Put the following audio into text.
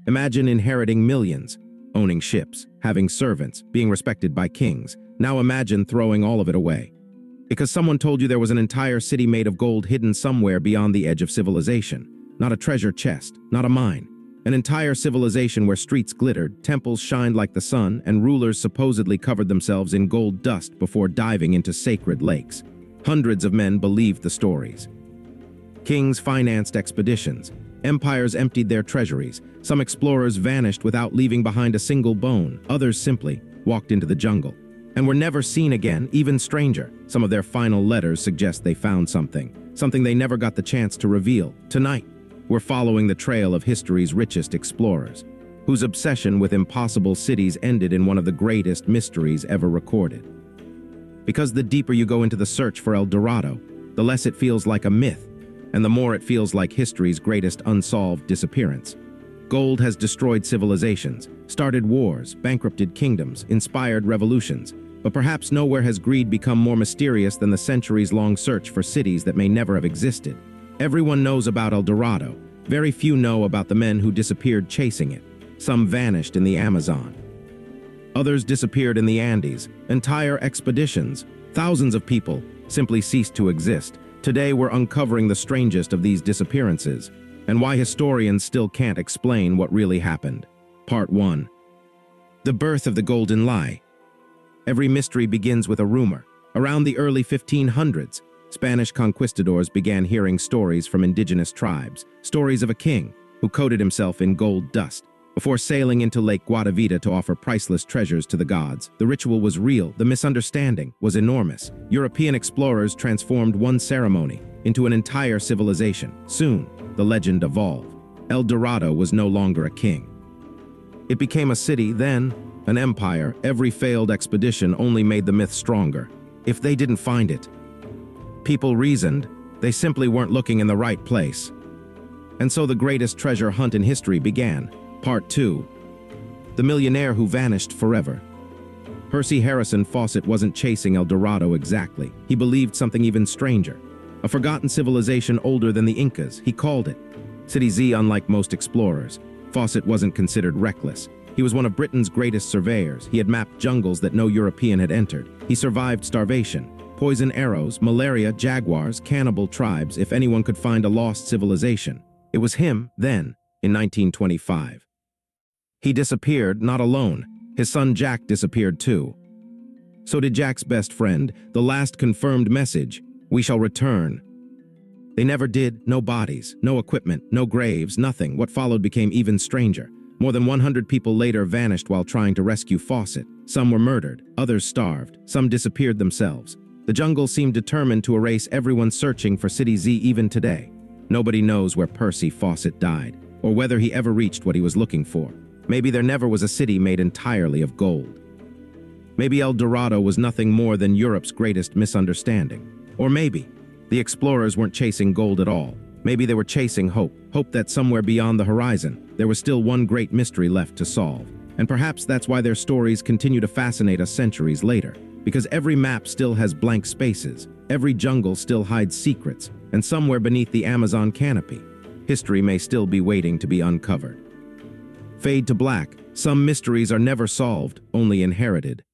Imagine inheriting millions, owning ships, having servants, being respected by kings. Now imagine throwing all of it away. Because someone told you there was an entire city made of gold hidden somewhere beyond the edge of civilization. Not a treasure chest, not a mine. An entire civilization where streets glittered, temples shined like the sun, and rulers supposedly covered themselves in gold dust before diving into sacred lakes. Hundreds of men believed the stories. Kings financed expeditions. Empires emptied their treasuries. Some explorers vanished without leaving behind a single bone. Others simply walked into the jungle and were never seen again. Even stranger, some of their final letters suggest they found something they never got the chance to reveal. Tonight, we're following the trail of history's richest explorers, whose obsession with impossible cities ended in one of the greatest mysteries ever recorded. Because the deeper you go into the search for El Dorado, the less it feels like a myth, and the more it feels like history's greatest unsolved disappearance. Gold has destroyed civilizations, started wars, bankrupted kingdoms, inspired revolutions, but perhaps nowhere has greed become more mysterious than the centuries-long search for cities that may never have existed. Everyone knows about El Dorado. Very few know about the men who disappeared chasing it. Some vanished in the Amazon. Others disappeared in the Andes. Entire expeditions, thousands of people, simply ceased to exist. Today we're uncovering the strangest of these disappearances, and why historians still can't explain what really happened. Part 1. The birth of the Golden Lie. Every mystery begins with a rumor. Around the early 1500s, Spanish conquistadors began hearing stories from indigenous tribes, stories of a king who coated himself in gold dust before sailing into Lake Guatavita to offer priceless treasures to the gods. The ritual was real, the misunderstanding was enormous. European explorers transformed one ceremony into an entire civilization. Soon, the legend evolved. El Dorado was no longer a king. It became a city, then an empire. Every failed expedition only made the myth stronger. If they didn't find it, people reasoned, they simply weren't looking in the right place. And so the greatest treasure hunt in history began. Part 2. The millionaire who vanished forever. Percy Harrison Fawcett wasn't chasing El Dorado exactly. He believed something even stranger. A forgotten civilization older than the Incas, he called it. City Z. Unlike most explorers, Fawcett wasn't considered reckless. He was one of Britain's greatest surveyors. He had mapped jungles that no European had entered. He survived starvation, poison arrows, malaria, jaguars, cannibal tribes. If anyone could find a lost civilization, it was him then, in 1925. He disappeared, not alone. His son Jack disappeared too. So did Jack's best friend. The last confirmed message, "We shall return." They never did. No bodies, no equipment, no graves, nothing. What followed became even stranger. More than 100 people later vanished while trying to rescue Fawcett. Some were murdered, others starved, some disappeared themselves. The jungle seemed determined to erase everyone searching for City Z even today. Nobody knows where Percy Fawcett died, or whether he ever reached what he was looking for. Maybe there never was a city made entirely of gold. Maybe El Dorado was nothing more than Europe's greatest misunderstanding. Or maybe the explorers weren't chasing gold at all. Maybe they were chasing hope, hope that somewhere beyond the horizon, there was still one great mystery left to solve. And perhaps that's why their stories continue to fascinate us centuries later. Because every map still has blank spaces, every jungle still hides secrets, and somewhere beneath the Amazon canopy, history may still be waiting to be uncovered. Fade to black. Some mysteries are never solved, only inherited.